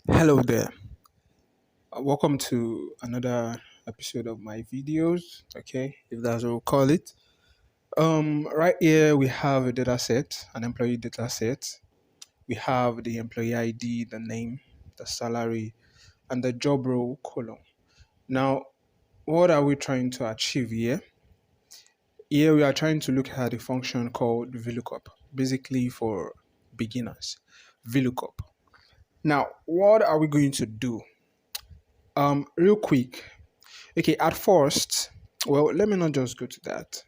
Hello there. Welcome to another episode of my videos. Okay, if that's what we'll call it. Right here we have a data set, an employee data set. We have the employee ID, the name, the salary, and the job role column. Now, what are we trying to achieve here? Here we are trying to look at a function called Vlookup, basically for beginners. Vlookup. Now, what are we going to do? Real quick. Okay, at first, well, let me not just go to that.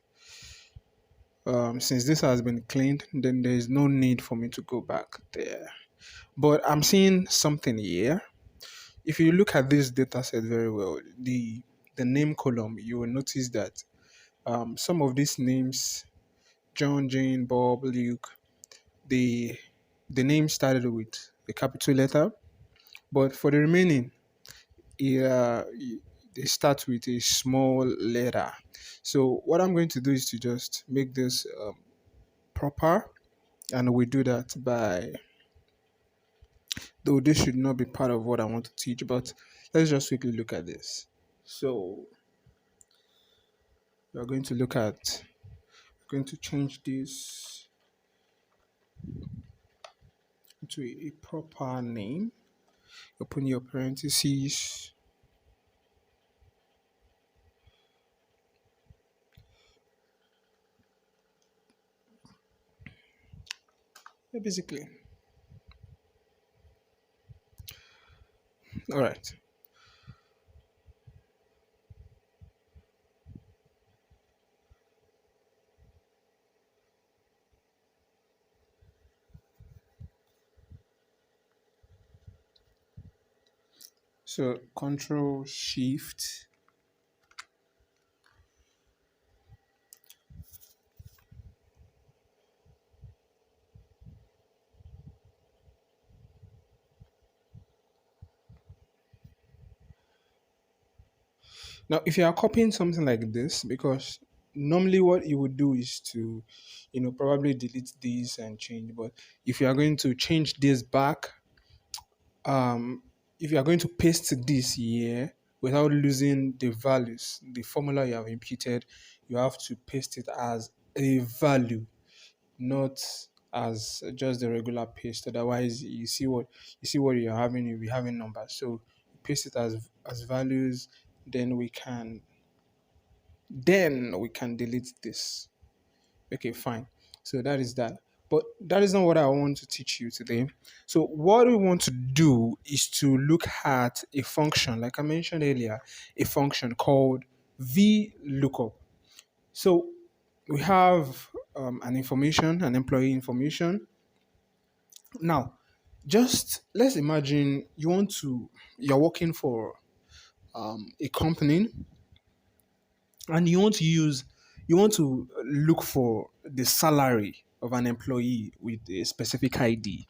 Since this has been cleaned, then there is no need for me to go back there. But I'm seeing something here. If you look at this data set very well, the name column, you will notice that some of these names, John, Jane, Bob, Luke, the the name started with a capital letter, but for the remaining, yeah, they start with a small letter. So what I'm going to do is to just make this proper, and we do that by, though this should not be part of what I want to teach, but let's just quickly look at this. So we're going to look at, going to change this to a proper name. Open your parentheses. Yeah, basically, all right. So Control Shift. Now, if you are copying something like this, because normally what you would do is to, probably delete this and change. But if you are going to change this back, um, if you are going to paste this here without losing the values, the formula you have imputed, you have to paste it as a value, not as just the regular paste. Otherwise, you see what you're having. You'll be having numbers. So paste it as values. Then we can delete this. Okay, fine. So that is that. But that is not what I want to teach you today. So what we want to do is to look at a function, like I mentioned earlier, a function called VLOOKUP. So we have an employee information. Now, just let's imagine you're working for a company, and you want to look for the salary of an employee with a specific ID.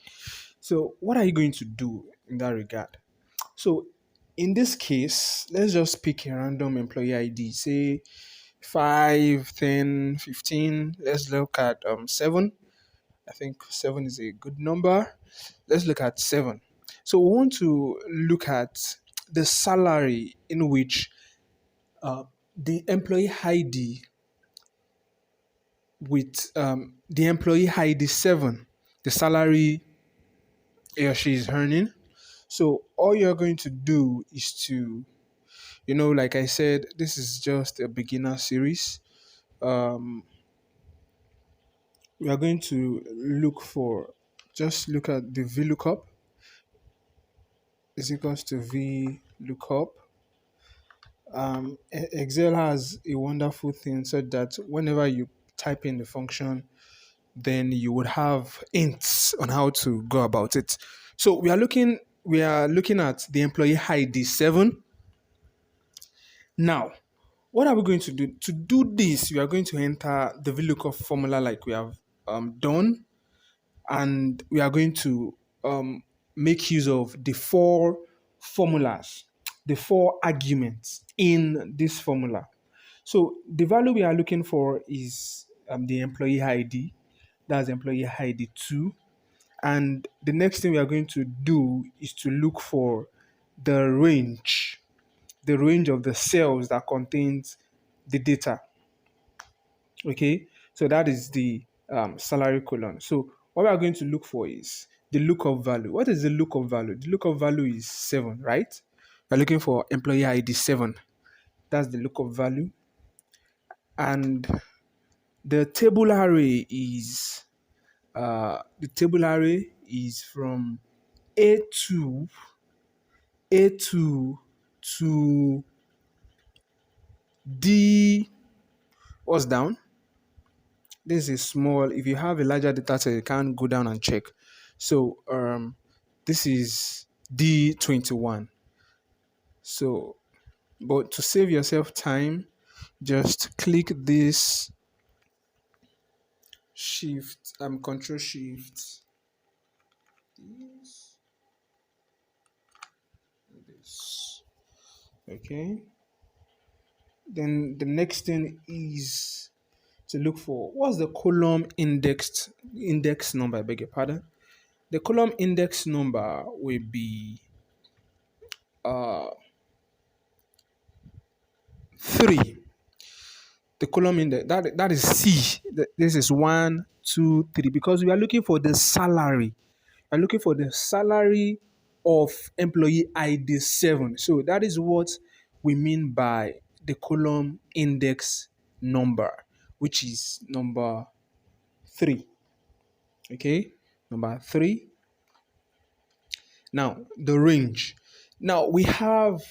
So what are you going to do in that regard? So in this case, let's just pick a random employee ID, say 5, 10, 15. Let's look at 7. I think 7 is a good number. Let's look at 7. So we want to look at the salary in which uh, the employee ID with the employee ID 7, the salary he or she is earning. So all you're going to do is to, like I said, this is just a beginner series. Um, we are going to just look at the VLOOKUP is equals to VLOOKUP. Excel has a wonderful thing so that whenever you type in the function, then you would have hints on how to go about it. So we are looking at the employee ID 7. Now, what are we going to do? To do this, we are going to enter the VLOOKUP formula like we have done, and we are going to make use of the four formulas, the four arguments in this formula. So the value we are looking for is the employee ID. That's employee ID 2. And the next thing we are going to do is to look for the range of the cells that contains the data. Okay, so that is the salary column. So what we are going to look for is the lookup value. What is the lookup value? The lookup value is 7, right? We're looking for employee ID 7. That's the lookup value. And the table array is from A2 A2 to D. What's down? This is small. If you have a larger data set, you can't go down and check. So this is D21. So, but to save yourself time, just click this shift, control shift. This. Okay. Then the next thing is to look for what's the column index number. I beg your pardon. The column index number will be 3. The column index that is C. This is 1, 2, 3 because we are looking for the salary. We are looking for the salary of employee ID 7. So that is what we mean by the column index number, which is number 3. Okay, number 3. Now the range. Now we have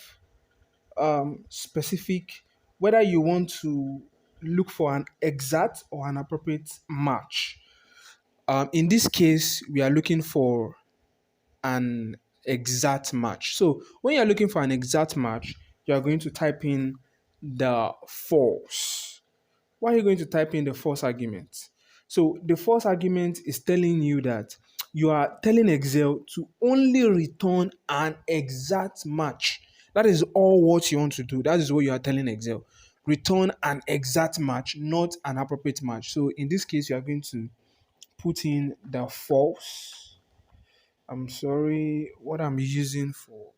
specific, whether you want to look for an exact or an appropriate match. In this case, we are looking for an exact match. So when you're looking for an exact match, you are going to type in the false. Why are you going to type in the false argument? So the false argument is telling you that you are telling Excel to only return an exact match. That is all what you want to do. That is what you are telling Excel. Return an exact match, not an appropriate match. So in this case, you are going to put in the false. I'm sorry, what I'm using for.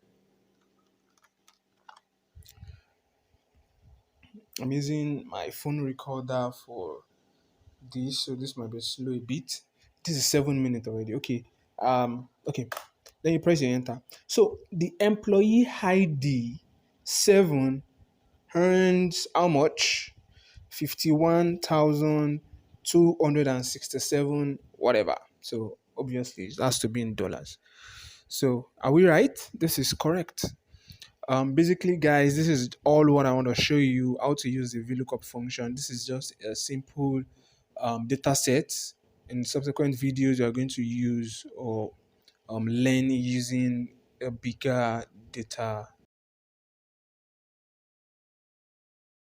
I'm using my phone recorder for this, so this might be slow a bit. This is 7 minutes already. Okay. Then you press your enter. So the employee ID 7 earns how much? 51,267 whatever. So obviously it has to be in dollars. So are we right? This is correct. Basically, guys, this is all what I want to show you how to use the Vlookup function. This is just a simple data set. In subsequent videos, you are going to use or learn using a bigger data